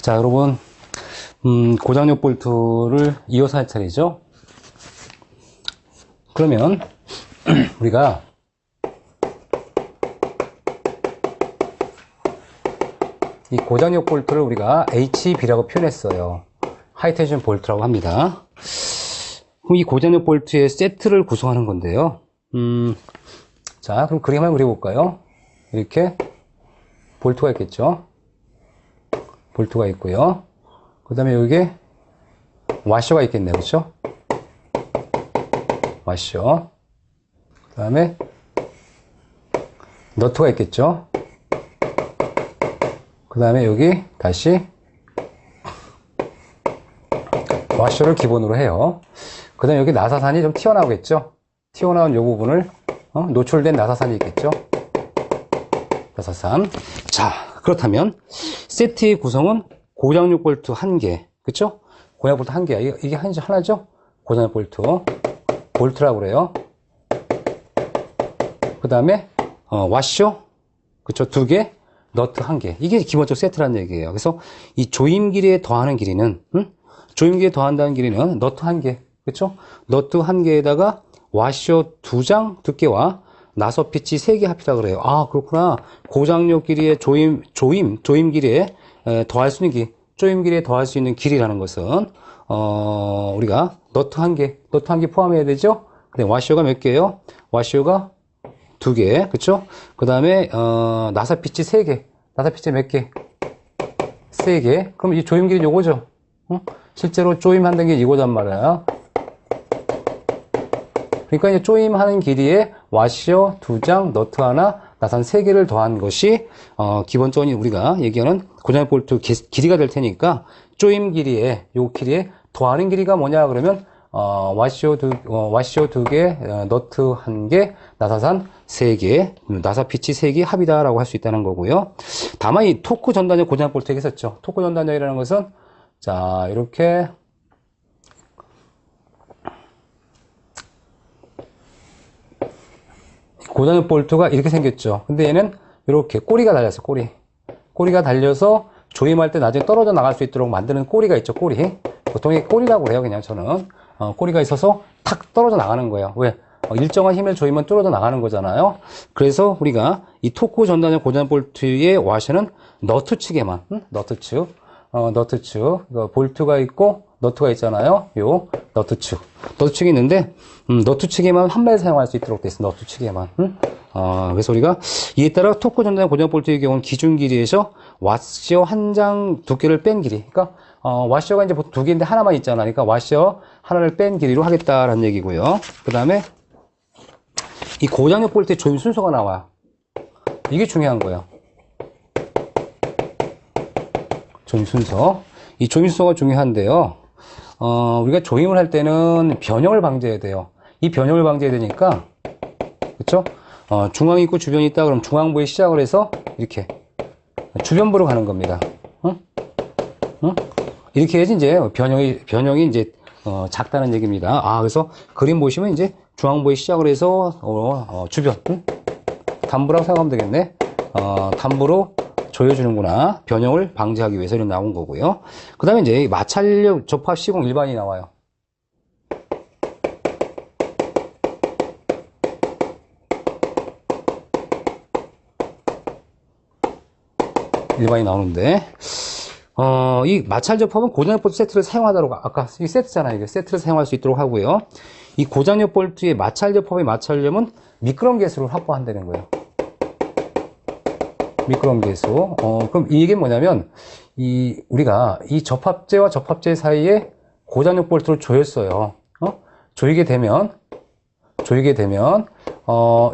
자, 여러분, 고장력 볼트를 이어서 할 차례죠. 그러면 우리가 이 고장력 볼트를 우리가 HB라고 표현했어요. 하이텐션 볼트라고 합니다. 그럼 이 고장력 볼트의 세트를 구성하는 건데요. 자, 그럼 그림 한번 그려볼까요? 이렇게 볼트가 있겠죠. 볼트가 있고요. 그 다음에 여기에 와셔가 있겠네요. 그렇죠? 와셔. 그 다음에 너트가 있겠죠. 그 다음에 여기 다시 와셔를 기본으로 해요. 그 다음에 여기 나사산이 좀 튀어나오겠죠. 튀어나온 이 부분을 노출된 나사산이 있겠죠. 나사산. 자, 그렇다면 세트의 구성은 고장력 볼트 1개, 그쵸? 고장력 볼트 1개야. 이게 하나죠? 고장력 볼트. 볼트라고 그래요. 그 다음에 와셔, 그쵸? 2개, 너트 1개. 이게 기본적 세트라는 얘기예요. 그래서 이 조임 길이에 더하는 길이는, 조임 길이에 더한다는 길이는 너트 1개, 그쵸? 너트 1개에다가 와셔 2장 두께와 나서 피치 3개 합이라 그래요. 아, 그렇구나. 고장력 길이의 조임 길이에 더할 수 있는 길이, 조임 길이에 더할 수 있는 길이라는 것은, 우리가 너트 1개 포함해야 되죠? 근데 와셔가 몇 개예요? 와셔가 2개, 그쵸? 그 다음에, 나사 피치 3개. 나사 피치 몇 개? 3개. 그럼 이 조임 길이는 요거죠? 실제로 조임한다는 게 이거단 말이야. 그러니까 이제 조임하는 길이에 와셔 2장, 너트 하나, 나산 3개를 더한 것이 기본적으로 우리가 얘기하는 고장력 볼트 길이가 될 테니까 조임 길이에 요 길이에 더하는 길이가 뭐냐 그러면 와셔 2개, 너트 1개, 나사산 3개, 나사 피치 3개 합이다라고 할 수 있다는 거고요. 다만 이 토크 전단력 고장력 볼트 얘기했었죠. 토크 전단력이라는 것은 자, 이렇게 고장력 볼트가 이렇게 생겼죠. 근데 얘는 이렇게 꼬리가 달렸어. 꼬리가 달려서 조임할 때 나중에 떨어져 나갈 수 있도록 만드는 꼬리가 있죠. 꼬리. 보통 이 꼬리라고 그래요. 그냥 저는 꼬리가 있어서 탁 떨어져 나가는 거예요. 왜? 일정한 힘을 줘이면 떨어져 나가는 거잖아요. 그래서 우리가 이 토크 전단력 고장력 볼트의 와셔는 너트 측에만, 너트 측, 볼트가 있고 너트가 있잖아요. 요 너트 측이 있는데 너트 측에만 한 발 사용할 수 있도록 돼 있어. 너트 측에만. 그래서 우리가 이에 따라 토크 전단 고장력 볼트의 경우는 기준 길이에서 와셔 한 장 두께를 뺀 길이. 그러니까 와셔가 이제 보통 2개인데 하나만 있잖아. 그러니까 와셔 하나를 뺀 길이로 하겠다라는 얘기고요. 그 다음에 이 고장력 볼트의 조임 순서가 나와요. 이게 중요한 거예요. 조임 순서. 이 조임 순서가 중요한데요. 우리가 조임을 할 때는 변형을 방지해야 돼요. 이 변형을 방지해야 되니까, 그쵸? 중앙이 있고 주변이 있다 그럼 중앙부에 시작을 해서 이렇게 주변부로 가는 겁니다. 이렇게 해야지 이제 변형이 이제 작다는 얘기입니다. 그래서 그림 보시면 이제 중앙부에 시작을 해서 주변, 단부라고 생각하면 되겠네. 단부로 조여주는구나. 변형을 방지하기 위해서 이런 나온 거고요. 그 다음에 이제 마찰력 접합 시공 일반이 나와요. 일반이 나오는데, 이 마찰 접합은 고장력 볼트 세트를 사용하도록, 아까 이 세트잖아요. 이게 세트를 사용할 수 있도록 하고요. 이 고장력 볼트의 마찰 접합의 마찰력은 미끄럼 계수를 확보한다는 거예요. 미끄럼 계수. 그럼 이게 뭐냐면, 우리가 이 접합재와 접합재 사이에 고장력 볼트를 조였어요. 조이게 되면,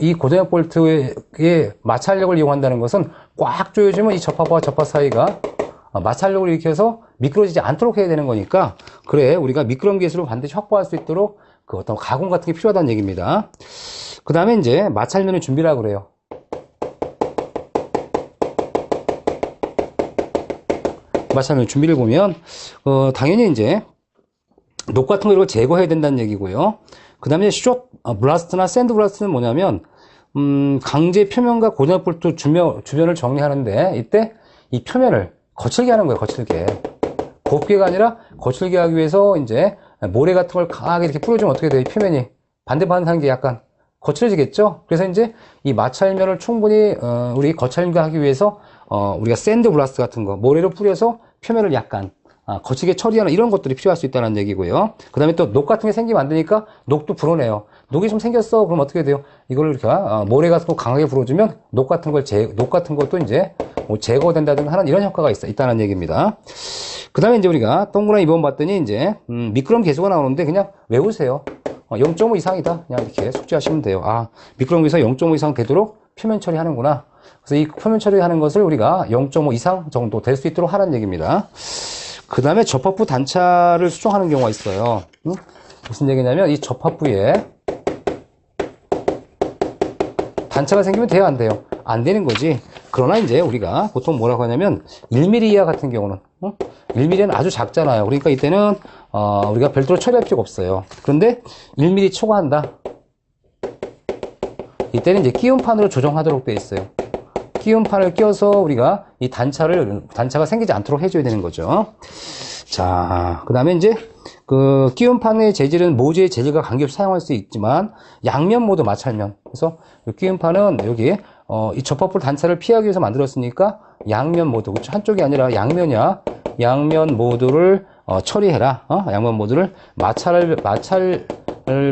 이 고장력 볼트의 마찰력을 이용한다는 것은 꽉 조여주면 이 접합과 접합 사이가 마찰력을 일으켜서 미끄러지지 않도록 해야 되는 거니까, 그래, 우리가 미끄럼 계수를 반드시 확보할 수 있도록 그 어떤 가공 같은 게 필요하다는 얘기입니다. 그 다음에 이제 마찰면의 준비라고 그래요. 마찰면 준비를 보면, 당연히 이제 녹 같은 거 이런 거 제거해야 된다는 얘기고요. 그 다음에 숏 블라스트나 샌드 블라스트는 뭐냐면, 강제 표면과 고장력 볼트 주변을 정리하는데, 이때 이 표면을 거칠게 하는 거예요, 거칠게. 곱게가 아니라 거칠게 하기 위해서 이제 모래 같은 걸 강하게 이렇게 뿌려주면 어떻게 돼요? 표면이 반대반 하는 게 약간 거칠어지겠죠? 그래서 이제 이 마찰면을 충분히 우리 거칠게 하기 위해서 우리가 샌드 블라스트 같은 거 모래로 뿌려서 표면을 약간 거칠게 처리하는 이런 것들이 필요할 수 있다는 얘기고요. 그 다음에 또 녹 같은 게 생기면 안 되니까 녹도 불어내요. 녹이 좀 생겼어. 그럼 어떻게 돼요? 이걸 이렇게 모래 같은 거 강하게 불어주면 녹 같은 것도 이제 뭐 제거된다든가 하는 이런 효과가 있다는 얘기입니다. 그 다음에 이제 우리가 동그라미 2번 봤더니 이제 미끄럼 계수가 나오는데 그냥 외우세요. 0.5 이상이다. 그냥 이렇게 숙지하시면 돼요. 미끄럼 계수가 0.5 이상 되도록 표면 처리하는구나. 그래서 이 표면 처리하는 것을 우리가 0.5 이상 정도 될 수 있도록 하라는 얘기입니다. 그 다음에 접합부 단차를 수정하는 경우가 있어요. 무슨 얘기냐면 이 접합부에 단차가 생기면 돼요, 안 돼요? 안 되는 거지. 그러나 이제 우리가 보통 뭐라고 하냐면 1mm 이하 같은 경우는 1mm는 아주 작잖아요. 그러니까 이때는 우리가 별도로 처리할 필요가 없어요. 그런데 1mm 초과한다. 이때는 이제 끼움판으로 조정하도록 되어 있어요. 끼움판을 껴서 우리가 이 단차가 생기지 않도록 해줘야 되는 거죠. 자, 그 다음에 이제 그 끼움판의 재질은 모재의 재질과 관계없이 사용할 수 있지만 양면 모두 마찰면. 그래서 이 끼움판은 여기 이 접합부 단차를 피하기 위해서 만들었으니까 양면 모두, 그렇죠? 한쪽이 아니라 양면이야. 양면 모두를 처리해라. 양면 모두를 마찰을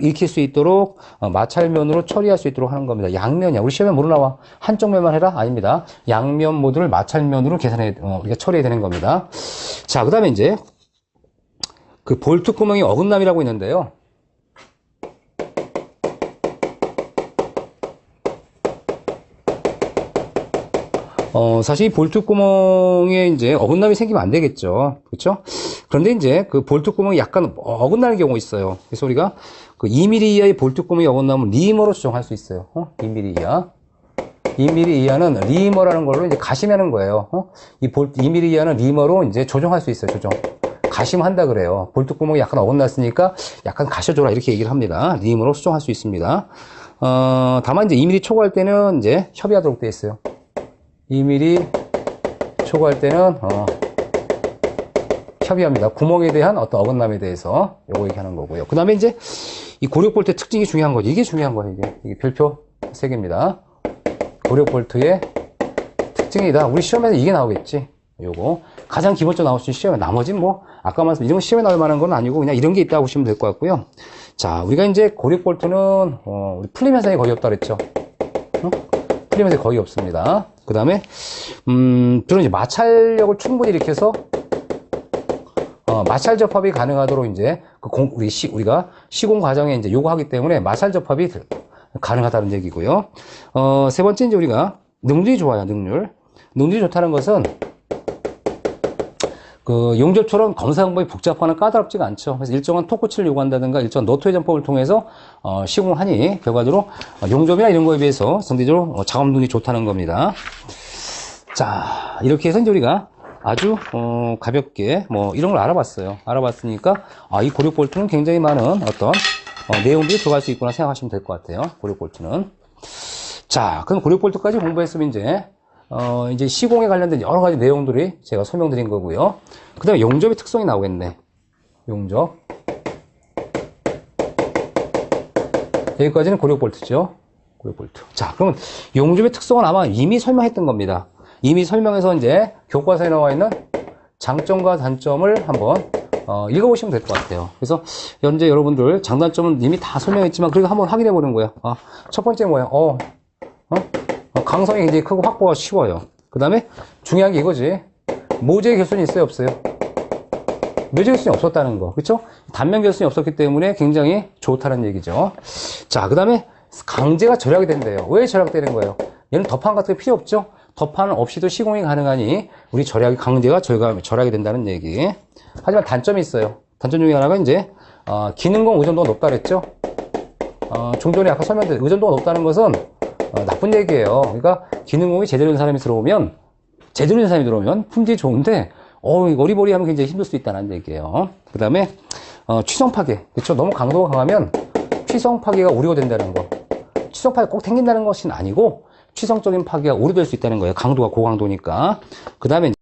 익힐 수 있도록 마찰면으로 처리할 수 있도록 하는 겁니다. 양면이야. 우리 시험에 뭐로 나와? 한쪽 면만 해라? 아닙니다. 양면 모두를 마찰면으로 우리가 처리해야 되는 겁니다. 자, 그 다음에 이제 그 볼트 구멍이 어긋남이라고 있는데요. 사실 이 볼트 구멍에 이제 어긋남이 생기면 안 되겠죠. 그렇죠? 그런데 이제 그 볼트 구멍이 약간 어긋나는 경우가 있어요. 그래서 우리가 그 2mm 이하의 볼트 구멍이 어긋나면 리머로 조정할 수 있어요. 2mm 이하. 2mm 이하는 리머라는 걸로 이제 가심하는 거예요. 2mm 이하는 리머로 이제 조정할 수 있어요. 조정. 가심한다 그래요. 볼트 구멍이 약간 어긋났으니까 약간 가셔줘라 이렇게 얘기를 합니다. 리머로 수정할 수 있습니다. 다만 이제 2mm 초과할 때는 이제 협의하도록 되어 있어요. 2mm 초과할 때는 협의합니다. 구멍에 대한 어떤 어긋남에 대해서 요거 얘기하는 거고요. 그 다음에 이제 이 고력볼트의 특징이 중요한 거죠. 이게 중요한 거예요. 이게 별표 3개입니다. 고력볼트의 특징이다. 우리 시험에서 이게 나오겠지. 요거 가장 기본적으로 나올 수 있는 시험에 나머지는 뭐 아까 말씀 이런 시험에 나올 만한 건 아니고 그냥 이런 게 있다고 보시면 될 것 같고요. 자, 우리가 이제 고력볼트는 우리 풀림 현상이 거의 없다 그랬죠. 풀림 현상이 거의 없습니다. 그 다음에 주로 이제 마찰력을 충분히 일으켜서 마찰 접합이 가능하도록 이제 우리가 시공 과정에 이제 요구하기 때문에 마찰 접합이 가능하다는 얘기고요. 세 번째 이제 우리가 능률이 좋아요. 능률이 좋다는 것은 그 용접처럼 검사 방법이 복잡하거나 까다롭지가 않죠. 그래서 일정한 토크치를 요구한다든가 일정한 너트 회전법을 통해서 시공하니 결과적으로 용접이나 이런 거에 비해서 상대적으로 작업 능률이 좋다는 겁니다. 자, 이렇게 해서 이제 우리가 아주 가볍게 뭐 이런 걸 알아봤으니까 이 고력볼트는 굉장히 많은 어떤 내용들이 들어갈 수 있구나 생각하시면 될 것 같아요. 고력볼트는. 자, 그럼 고력볼트까지 공부했으면 이제 시공에 관련된 여러 가지 내용들이 제가 설명드린 거고요. 그 다음에 용접의 특성이 나오겠네. 용접. 여기까지는 고력볼트죠. 고력볼트. 자, 그러면 용접의 특성은 아마 이미 설명했던 겁니다. 이미 설명해서 이제 교과서에 나와 있는 장점과 단점을 한번 읽어보시면 될 것 같아요. 그래서 현재 여러분들 장단점은 이미 다 설명했지만 그래도 한번 확인해 보는 거예요. 첫 번째 뭐예요? 강성이 굉장히 크고 확보가 쉬워요. 그 다음에 중요한 게 이거지. 모재 결손이 있어요, 없어요? 모재 결손이 없었다는 거, 그렇죠? 단면 결손이 없었기 때문에 굉장히 좋다는 얘기죠. 자, 그 다음에 강제가 절약이 된대요. 왜 절약되는 거예요? 얘는 덮판 같은 게 필요 없죠? 덮판 없이도 시공이 가능하니 우리 강제가 절약이 된다는 얘기. 하지만 단점이 있어요. 단점 중에 하나가 이제 기능공 의존도가 높다 그랬죠? 좀 전에 아까 설명드린 의존도가 높다는 것은 나쁜 얘기예요. 그러니까 기능공이 제대로 된 사람이 들어오면 품질이 좋은데 어리버리하면 굉장히 힘들 수 있다는 얘기예요. 그 다음에 취성 파괴, 그렇죠? 너무 강도가 강하면 취성 파괴가 우려가 된다는 거. 취성 파괴가 꼭 생긴다는 것은 아니고 취성적인 파괴가 우려될 수 있다는 거예요. 강도가 고강도니까. 그 다음에